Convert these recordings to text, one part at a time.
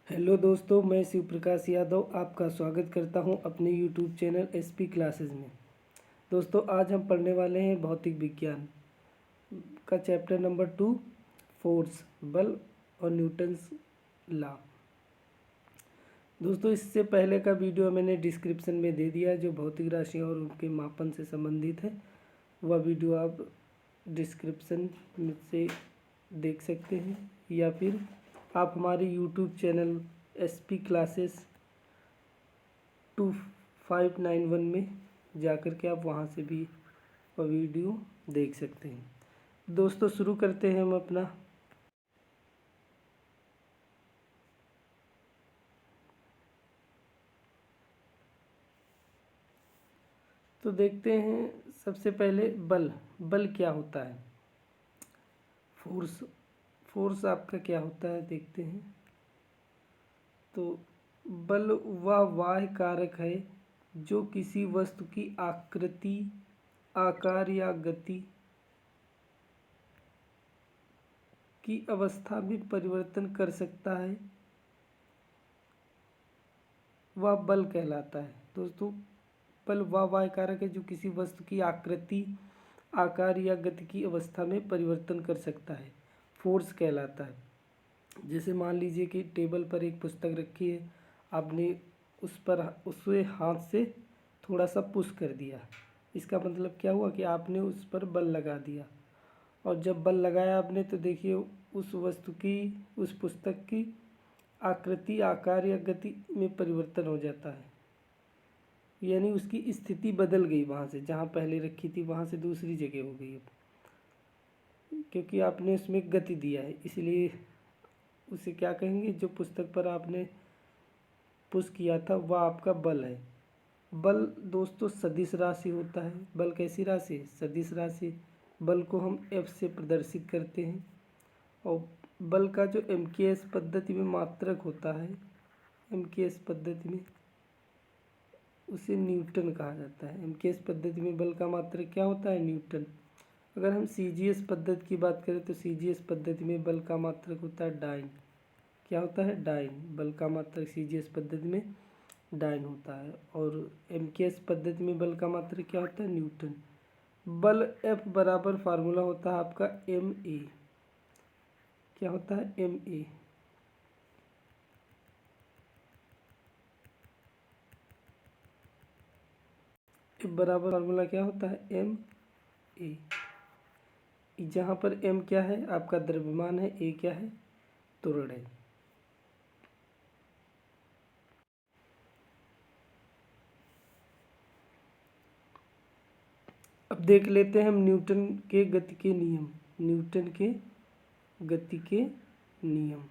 Hello दोस्तों, मैं शिव प्रकाश यादव आपका स्वागत करता हूं अपने यूट्यूब चैनल एसपी क्लासेस में। दोस्तों, आज हम पढ़ने वाले हैं भौतिक विज्ञान का चैप्टर नंबर 2, फोर्स, बल और न्यूटन्स लॉ। दोस्तों, इससे पहले का वीडियो मैंने डिस्क्रिप्शन में दे दिया है, जो भौतिक राशियाँ और उनके मापन से संबंधित है। वह वीडियो आप डिस्क्रिप्शन में से देख सकते हैं, या फिर आप हमारे यूट्यूब चैनल एसपी क्लासेस 2591 में जाकर के आप वहाँ से भी वह वीडियो देख सकते हैं। दोस्तों, शुरू करते हैं हम अपना। तो देखते हैं सबसे पहले बल क्या होता है। फोर्स आपका क्या होता है देखते हैं। तो बल वह बाह्य कारक है जो किसी वस्तु की आकृति, आकार या गति की अवस्था में परिवर्तन कर सकता है, वह बल कहलाता है। दोस्तों, बल वह बाह्य कारक है जो किसी वस्तु की आकृति, आकार या गति की अवस्था में परिवर्तन कर सकता है, फोर्स कहलाता है। जैसे मान लीजिए कि टेबल पर एक पुस्तक रखी है, आपने उसे हाथ से थोड़ा सा पुश कर दिया। इसका मतलब क्या हुआ कि आपने उस पर बल लगा दिया, और जब बल लगाया आपने तो देखिए उस वस्तु की, उस पुस्तक की आकृति, आकार या गति में परिवर्तन हो जाता है। यानी उसकी स्थिति बदल गई, वहाँ से जहाँ पहले रखी थी वहाँ से दूसरी जगह हो गई, क्योंकि आपने उसमें गति दिया है। इसलिए उसे क्या कहेंगे, जो पुस्तक पर आपने पुश किया था वह आपका बल है। बल दोस्तों सदिश राशि होता है। बल कैसी राशि है? सदिश राशि। बल को हम F से प्रदर्शित करते हैं, और बल का जो MKS पद्धति में मात्रक होता है, MKS पद्धति में उसे न्यूटन कहा जाता है। MKS पद्धति में बल का मात्रक क्या होता है? न्यूटन। अगर हम CGS पद्धति की बात करें तो CGS पद्धति में बल का मात्रक होता है डाइन। क्या होता है? डाइन। बल का मात्रक CGS पद्धति में डाइन होता है। और MKS पद्धति में बल का मात्रक क्या होता है? न्यूटन। बल F बराबर फार्मूला होता है आपका MA। क्या होता है? MA। F बराबर फार्मूला क्या होता है? MA। जहाँ पर M क्या है? आपका द्रव्यमान है, A क्या है? त्वरण है। अब देख लेते हैं हम न्यूटन के गति के नियम। न्यूटन के गति के नियम।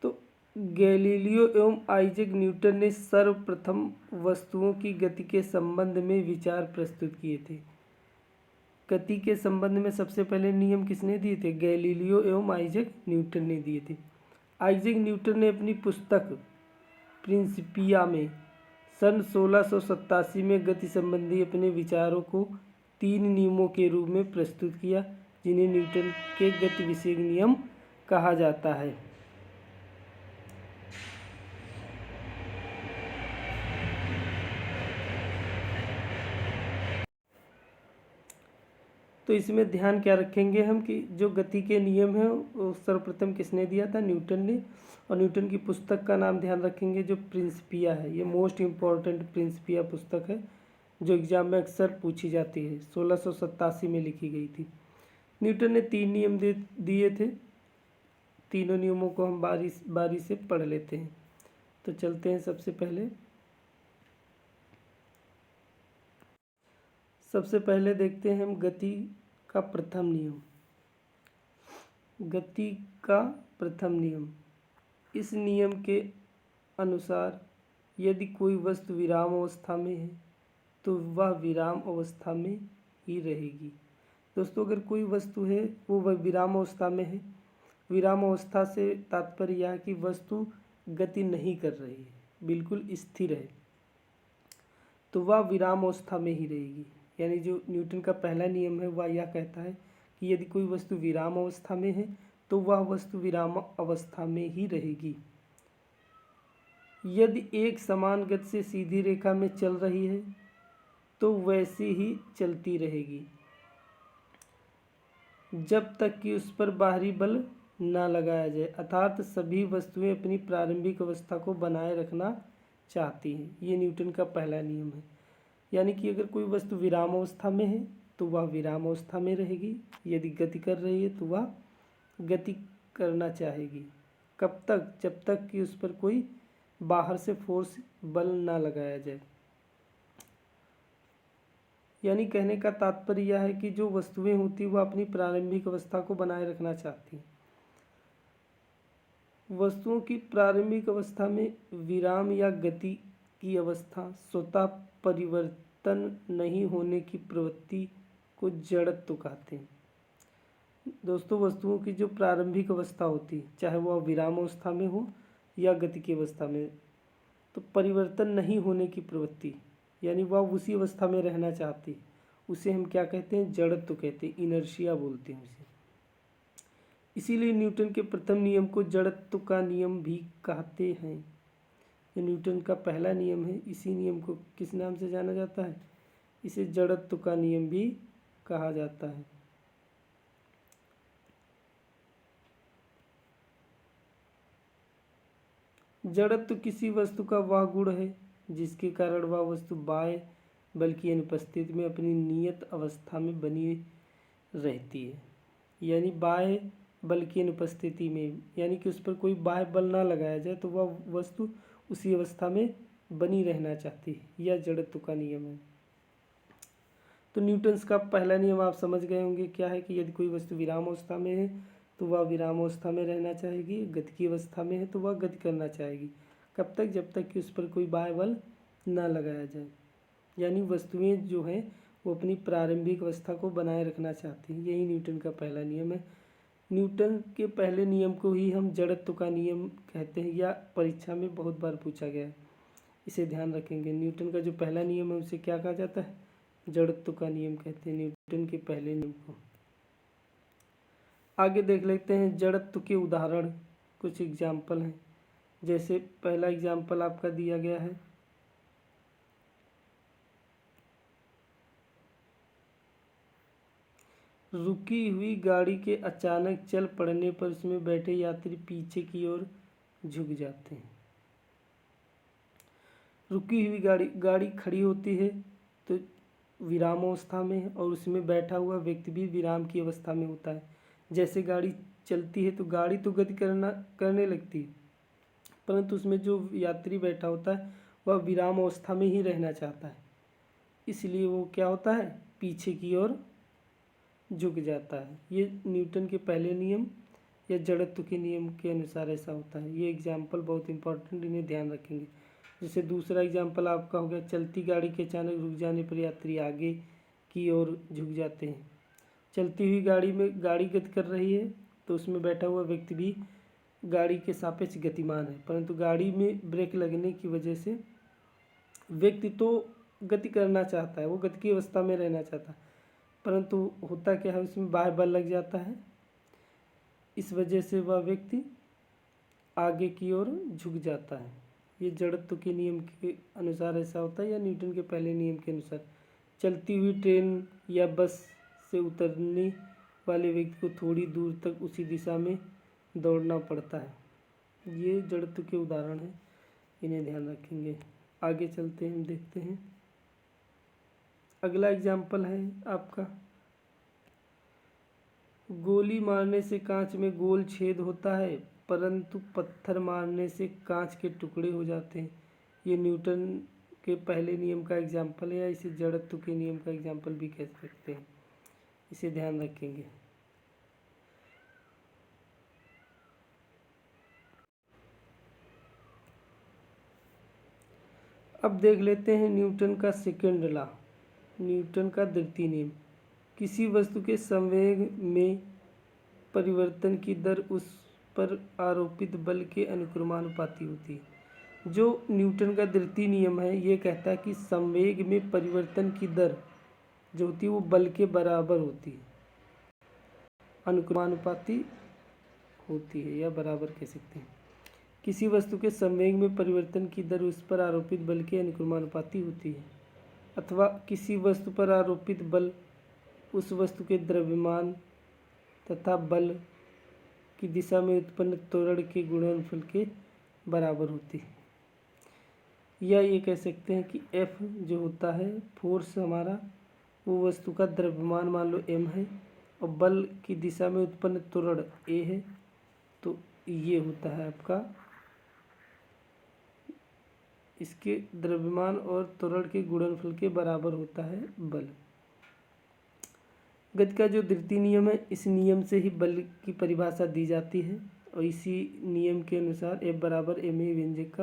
तो गैलीलियो एवं आइजैक न्यूटन ने सर्वप्रथम वस्तुओं की गति के संबंध में विचार प्रस्तुत किए थे। गति के संबंध में सबसे पहले नियम किसने दिए थे? गैलीलियो एवं आइजैक न्यूटन ने दिए थे। आइजैक न्यूटन ने अपनी पुस्तक प्रिंसिपिया में सन 1687 में गति संबंधी अपने विचारों को 3 नियमों के रूप में प्रस्तुत किया, जिन्हें न्यूटन के गति विषयक नियम कहा जाता है। तो इसमें ध्यान क्या रखेंगे हम कि जो गति के नियम हैं वो सर्वप्रथम किसने दिया था? न्यूटन ने। और न्यूटन की पुस्तक का नाम ध्यान रखेंगे जो प्रिंसिपिया है। ये मोस्ट इम्पॉर्टेंट प्रिंसिपिया पुस्तक है, जो एग्जाम में अक्सर पूछी जाती है। 1687 में लिखी गई थी। न्यूटन ने 3 नियम दिए थे। तीनों नियमों को हम बारी बारी से पढ़ लेते हैं। तो चलते हैं सबसे पहले देखते हैं हम गति का प्रथम नियम। गति का प्रथम नियम। इस नियम के अनुसार यदि कोई वस्तु विराम अवस्था में है तो वह विराम अवस्था में ही रहेगी। दोस्तों, अगर कोई वस्तु है वो वह विराम अवस्था में है, विराम अवस्था से तात्पर्य यह है कि वस्तु गति नहीं कर रही है, बिल्कुल स्थिर है, तो वह विराम अवस्था में ही रहेगी। यानी जो न्यूटन का पहला नियम है वह यह कहता है कि यदि कोई वस्तु विराम अवस्था में है तो वह वस्तु विराम अवस्था में ही रहेगी। यदि एक समान गति से सीधी रेखा में चल रही है तो वैसे ही चलती रहेगी जब तक कि उस पर बाहरी बल ना लगाया जाए, अर्थात सभी वस्तुएं अपनी प्रारंभिक अवस्था को बनाए रखना चाहती हैं। ये न्यूटन का पहला नियम है। यानी कि अगर कोई वस्तु विराम अवस्था में है तो वह विराम अवस्था में रहेगी, यदि गति कर रही है तो वह गति करना चाहेगी। कब तक? जब तक कि उस पर कोई बाहर से फोर्स बल ना लगाया जाए। यानी कहने का तात्पर्य यह है कि जो वस्तुएं होती वह अपनी प्रारंभिक अवस्था को बनाए रखना चाहती हैं। वस्तुओं की प्रारंभिक अवस्था में विराम या गति की अवस्था स्वतः परिवर्तन नहीं होने की प्रवृत्ति को जड़त्व कहते हैं। दोस्तों, वस्तुओं की जो प्रारंभिक अवस्था होती है, चाहे वह विराम अवस्था में हो या गति की अवस्था में, तो परिवर्तन नहीं होने की प्रवृत्ति, यानी वह उसी अवस्था में रहना चाहती है, उसे हम क्या कहते हैं? जड़त्व कहते हैं, इनर्शिया बोलते हैं उसे। इसीलिए न्यूटन के प्रथम नियम को जड़त्व का नियम भी कहते हैं। ये न्यूटन का पहला नियम है। इसी नियम को किस नाम से जाना जाता है? इसे जड़त्व का नियम भी कहा जाता है। जड़त्व किसी वस्तु का वह गुण है जिसके कारण वह वस्तु बाह्य बल की अनुपस्थिति में अपनी नियत अवस्था में बनी रहती है। यानी बाह्य बल की अनुपस्थिति में, यानी कि उस पर कोई बाह्य बल ना लगाया जाए तो वह वस्तु उसी अवस्था में बनी रहना चाहती है। यह जड़त्व का नियम है। तो न्यूटन्स का पहला नियम आप समझ गए होंगे क्या है कि यदि कोई वस्तु विराम अवस्था में है तो वह विराम अवस्था में रहना चाहेगी, गति की अवस्था में है तो वह गति करना चाहेगी। कब तक? जब तक कि उस पर कोई बाह्य बल ना लगाया जाए। यानी वस्तुएं जो हैं वो अपनी प्रारंभिक अवस्था को बनाए रखना चाहती हैं। यही न्यूटन का पहला नियम है। न्यूटन के पहले नियम को ही हम जड़त्व का नियम कहते हैं, या परीक्षा में बहुत बार पूछा गया है, इसे ध्यान रखेंगे। न्यूटन का जो पहला नियम है उसे क्या कहा जाता है? जड़त्व का नियम कहते हैं, न्यूटन के पहले नियम को। आगे देख लेते हैं जड़त्व के उदाहरण, कुछ एग्जाम्पल हैं। जैसे पहला एग्जाम्पल आपका दिया गया है, रुकी हुई गाड़ी के अचानक चल पड़ने पर उसमें बैठे यात्री पीछे की ओर झुक जाते हैं। रुकी हुई गाड़ी खड़ी होती है तो विराम अवस्था में है, और उसमें बैठा हुआ व्यक्ति भी विराम की अवस्था में होता है। जैसे गाड़ी चलती है तो गाड़ी तो गति करने लगती है, परंतु उसमें जो यात्री बैठा होता है वह विराम अवस्था में ही रहना चाहता है, इसलिए वो क्या होता है? पीछे की ओर झुक जाता है। ये न्यूटन के पहले नियम या जड़त्व के नियम के अनुसार ऐसा होता है। ये एग्जाम्पल बहुत इंपॉर्टेंट, इन्हें ध्यान रखेंगे। जैसे दूसरा एग्जाम्पल आपका हो गया, चलती गाड़ी के अचानक रुक जाने पर यात्री आगे की ओर झुक जाते हैं। चलती हुई गाड़ी में गाड़ी गति कर रही है तो उसमें बैठा हुआ व्यक्ति भी गाड़ी के सापेक्ष गतिमान है, परंतु गाड़ी में ब्रेक लगने की वजह से व्यक्ति तो गति करना चाहता है, वो गति की अवस्था में रहना चाहता है, परंतु होता क्या है? उसमें बाह्य बल लग जाता है, इस वजह से वह व्यक्ति आगे की ओर झुक जाता है। ये जड़त्व के नियम के अनुसार ऐसा होता है, या न्यूटन के पहले नियम के अनुसार। चलती हुई ट्रेन या बस से उतरने वाले व्यक्ति को थोड़ी दूर तक उसी दिशा में दौड़ना पड़ता है। ये जड़त्व के उदाहरण हैं, इन्हें ध्यान रखेंगे। आगे चलते हैं, हम देखते हैं। अगला एग्जाम्पल है आपका, गोली मारने से कांच में गोल छेद होता है परंतु पत्थर मारने से कांच के टुकड़े हो जाते हैं। ये न्यूटन के पहले नियम का एग्जाम्पल है, या इसे जड़त्व के नियम का एग्जाम्पल भी कह सकते हैं, इसे ध्यान रखेंगे। अब देख लेते हैं न्यूटन का सेकंड लॉ, न्यूटन का द्वितीय नियम। किसी वस्तु के संवेग में परिवर्तन की दर उस पर आरोपित बल के अनुक्रमानुपाती होती है। जो न्यूटन का द्वितीय नियम है ये कहता है कि संवेग में परिवर्तन की दर जो होती है वो बल के बराबर होती है, अनुक्रमानुपाती होती है, या बराबर कह सकते हैं। किसी वस्तु के संवेग में परिवर्तन की दर उस पर आरोपित बल के अनुक्रमानुपाती होती है। अथवा किसी वस्तु पर आरोपित बल उस वस्तु के द्रव्यमान तथा बल की दिशा में उत्पन्न त्वरण के गुणनफल के बराबर होती है। या ये कह सकते हैं कि F जो होता है फोर्स हमारा, वो वस्तु का द्रव्यमान मान लो m है और बल की दिशा में उत्पन्न त्वरण a है, तो ये होता है आपका इसके द्रव्यमान और त्वरण के गुणनफल के बराबर होता है बल। गति का जो द्वितीय नियम है, इस नियम से ही बल की परिभाषा दी जाती है और इसी नियम के अनुसार F बराबर ma व्यंजक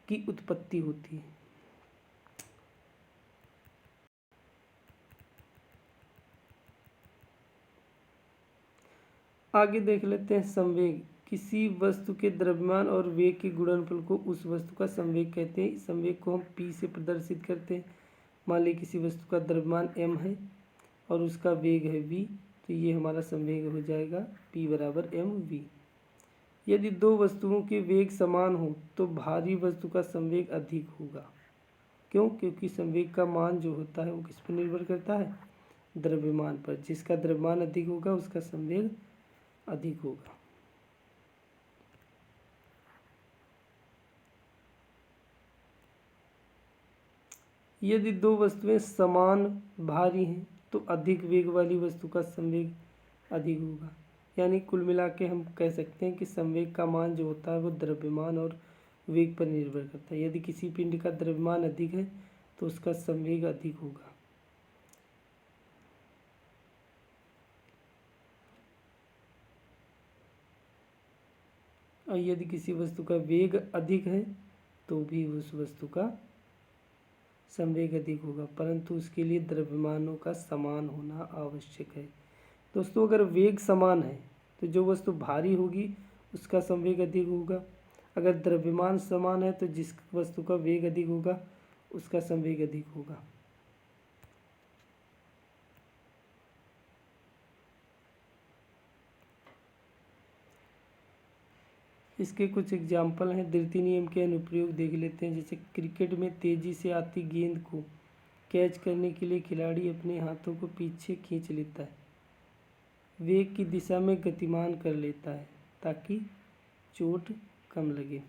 की उत्पत्ति होती है। आगे देख लेते हैं संवेग। किसी वस्तु के द्रव्यमान और वेग के गुणनफल को उस वस्तु का संवेग कहते हैं। संवेग को हम p से प्रदर्शित करते हैं। मान लीजिए किसी वस्तु का द्रव्यमान m है और उसका वेग है v, तो ये हमारा संवेग हो जाएगा p बराबर mv। यदि दो वस्तुओं के वेग समान हो तो भारी वस्तु का संवेग अधिक होगा। क्यों? क्योंकि संवेग का मान जो होता है वो किस पर निर्भर करता है? द्रव्यमान पर। जिसका द्रव्यमान अधिक होगा उसका संवेग अधिक होगा। यदि दो वस्तुएं समान भारी हैं तो अधिक वेग वाली वस्तु का संवेग अधिक होगा। यानी कुल मिला के हम कह सकते हैं कि संवेग का मान जो होता है वो द्रव्यमान और वेग पर निर्भर करता है। यदि किसी पिंड का द्रव्यमान अधिक है तो उसका संवेग अधिक होगा। और यदि किसी वस्तु का वेग अधिक है तो भी उस वस्तु का संवेग अधिक होगा, परंतु उसके लिए द्रव्यमानों का समान होना आवश्यक है। दोस्तों, अगर वेग समान है तो जो वस्तु भारी होगी उसका संवेग अधिक होगा। अगर द्रव्यमान समान है तो जिस वस्तु का वेग अधिक होगा उसका संवेग अधिक होगा। इसके कुछ एग्जाम्पल हैं। द्वितीय नियम के अनुप्रयोग देख लेते हैं। जैसे क्रिकेट में तेजी से आती गेंद को कैच करने के लिए खिलाड़ी अपने हाथों को पीछे खींच लेता है, वेग की दिशा में गतिमान कर लेता है ताकि चोट कम लगे।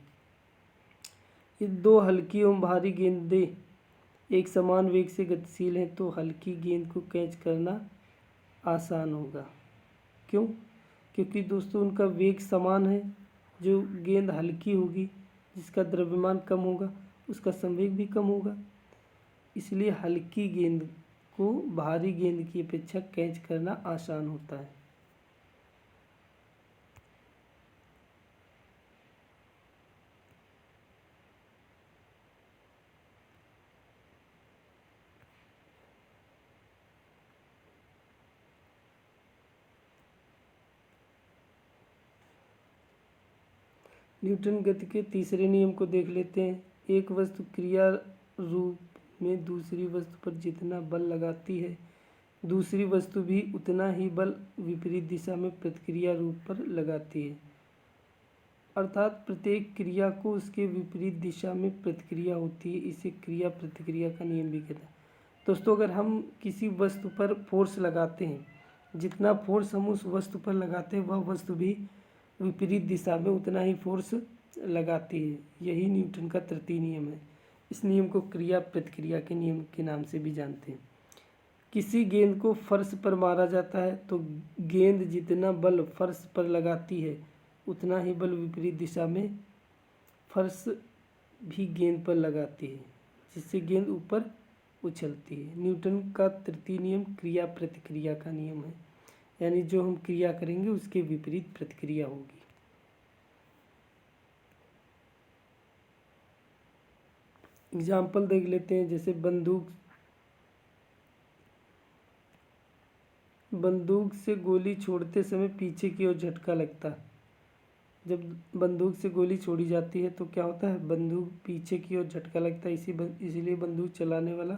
ये दो हल्की एवं भारी गेंदें एक समान वेग से गतिशील हैं तो हल्की गेंद को कैच करना आसान होगा। क्यों? क्योंकि दोस्तों उनका वेग समान है। जो गेंद हल्की होगी, जिसका द्रव्यमान कम होगा, उसका संवेग भी कम होगा। इसलिए हल्की गेंद को भारी गेंद की अपेक्षा कैच करना आसान होता है। न्यूटन गति के तीसरे नियम को देख लेते हैं। एक वस्तु क्रिया रूप में दूसरी वस्तु पर जितना बल लगाती है, दूसरी वस्तु भी उतना ही बल विपरीत दिशा में प्रतिक्रिया रूप पर लगाती है। अर्थात प्रत्येक क्रिया को उसके विपरीत दिशा में प्रतिक्रिया होती है। इसे क्रिया प्रतिक्रिया का नियम भी कहते हैं। दोस्तों, अगर हम किसी वस्तु पर फोर्स लगाते हैं, जितना फोर्स हम उस वस्तु पर लगाते हैं वह वस्तु भी विपरीत दिशा में उतना ही फोर्स लगाती है। यही न्यूटन का तृतीय नियम है। इस नियम को क्रिया प्रतिक्रिया के नियम के नाम से भी जानते हैं। किसी गेंद को फर्श पर मारा जाता है तो गेंद जितना बल फर्श पर लगाती है उतना ही बल विपरीत दिशा में फर्श भी गेंद पर लगाती है, जिससे गेंद ऊपर उछलती है। न्यूटन का तृतीय नियम क्रिया प्रतिक्रिया का नियम है। यानी जो हम क्रिया करेंगे उसके विपरीत प्रतिक्रिया होगी। एग्जाम्पल देख लेते हैं। जैसे बंदूक से गोली छोड़ते समय पीछे की ओर झटका लगता है। जब बंदूक से गोली छोड़ी जाती है तो क्या होता है? बंदूक पीछे की ओर झटका लगता है। इसीलिए बंदूक चलाने वाला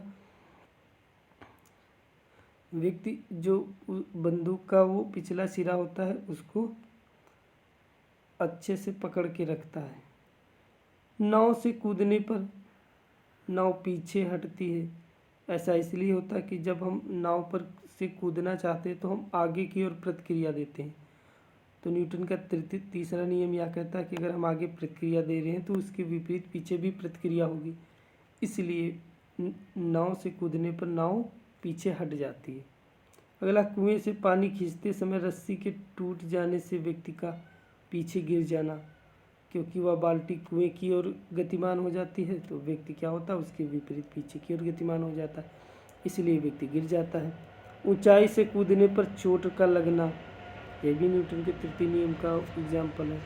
व्यक्ति जो बंदूक का वो पिछला सिरा होता है उसको अच्छे से पकड़ के रखता है। नाव से कूदने पर नाव पीछे हटती है। ऐसा इसलिए होता है कि जब हम नाव पर से कूदना चाहते हैं तो हम आगे की ओर प्रतिक्रिया देते हैं। तो न्यूटन का तीसरा नियम यह कहता है कि अगर हम आगे प्रतिक्रिया दे रहे हैं तो उसके विपरीत पीछे भी प्रतिक्रिया होगी, इसलिए नाव से कूदने पर नाव पीछे हट जाती है। अगला, कुएं से पानी खींचते समय रस्सी के टूट जाने से व्यक्ति का पीछे गिर जाना। क्योंकि वह बाल्टी कुएं की ओर गतिमान हो जाती है तो व्यक्ति क्या होता है, उसके विपरीत पीछे की ओर गतिमान हो जाता है, इसलिए व्यक्ति गिर जाता है। ऊंचाई से कूदने पर चोट का लगना, यह भी न्यूटन के तृतीय नियम का एग्जाम्पल है।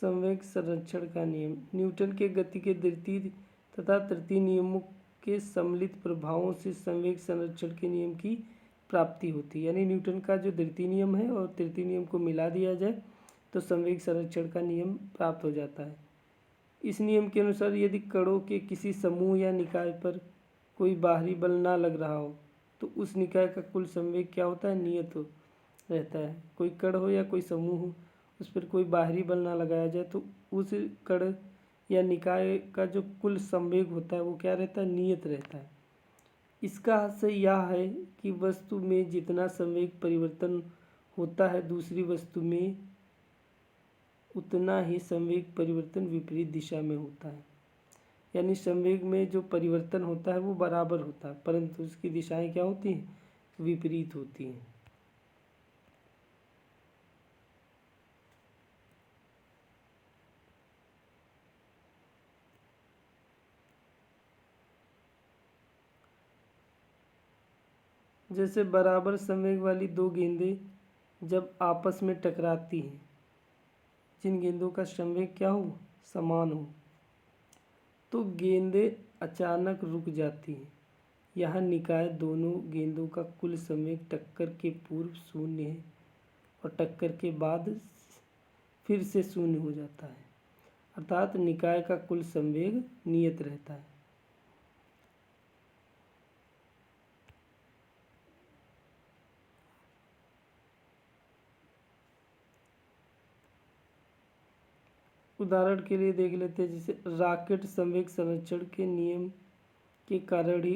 संवेग संरक्षण का नियम, न्यूटन के गति के द्वितीय तथा तृतीय नियमों के सम्मिलित प्रभावों से संवेग संरक्षण के नियम की प्राप्ति होती है। यानी न्यूटन का जो द्वितीय नियम है और तृतीय नियम को मिला दिया जाए तो संवेग संरक्षण का नियम प्राप्त हो जाता है। इस नियम के अनुसार यदि कणों के किसी समूह या निकाय पर कोई बाहरी बल ना लग रहा हो तो उस निकाय का कुल संवेग क्या होता है, नियत रहता है। कोई कण हो या कोई समूह हो, उस पर कोई बाहरी बल ना लगाया जाए तो उस कण या निकाय का जो कुल संवेग होता है वो क्या रहता है, नियत रहता है। इसका आशय यह है कि वस्तु में जितना संवेग परिवर्तन होता है दूसरी वस्तु में उतना ही संवेग परिवर्तन विपरीत दिशा में होता है। यानी संवेग में जो परिवर्तन होता है वो बराबर होता है परंतु उसकी दिशाएं क्या होती हैं, विपरीत होती हैं। जैसे बराबर संवेग वाली दो गेंदें जब आपस में टकराती हैं, जिन गेंदों का संवेग क्या हो, समान हो, तो गेंदें अचानक रुक जाती हैं। यहाँ निकाय दोनों गेंदों का कुल संवेग टक्कर के पूर्व शून्य है और टक्कर के बाद फिर से शून्य हो जाता है, अर्थात निकाय का कुल संवेग नियत रहता है। उदाहरण के लिए देख लेते हैं, जैसे रॉकेट संवेग संरक्षण के नियम के कारण ही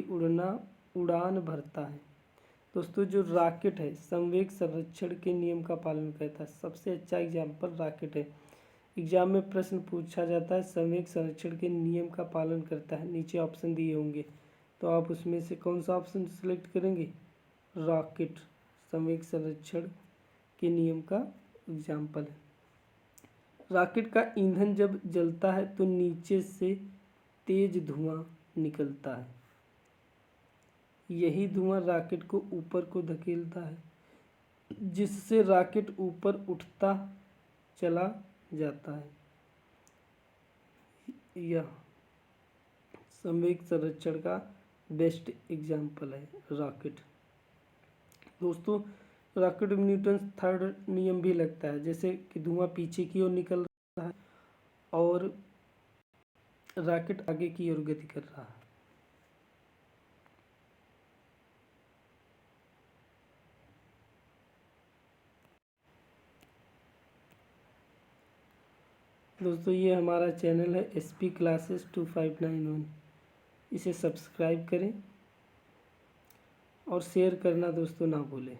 उड़ान भरता है। दोस्तों जो रॉकेट है संवेग संरक्षण के नियम का पालन करता है। सबसे अच्छा एग्जाम्पल रॉकेट है। एग्जाम में प्रश्न पूछा जाता है संवेग संरक्षण के नियम का पालन करता है, नीचे ऑप्शन दिए होंगे तो आप उसमें से कौन सा ऑप्शन सेलेक्ट करेंगे, रॉकेट संवेग संरक्षण के नियम का एग्जाम्पल है। रॉकेट का ईंधन जब जलता है तो नीचे से तेज धुआं निकलता है। यही धुआं रॉकेट को ऊपर को धकेलता है जिससे रॉकेट ऊपर उठता चला जाता है। यह संवेग संरक्षण का बेस्ट एग्जाम्पल है रॉकेट। दोस्तों रॉकेट में न्यूटन थर्ड नियम भी लगता है, जैसे कि धुआं पीछे की ओर निकल रहा है और रॉकेट आगे की ओर गति कर रहा है। दोस्तों ये हमारा चैनल है SP क्लासेस 2591, इसे सब्सक्राइब करें और शेयर करना दोस्तों ना भूलें।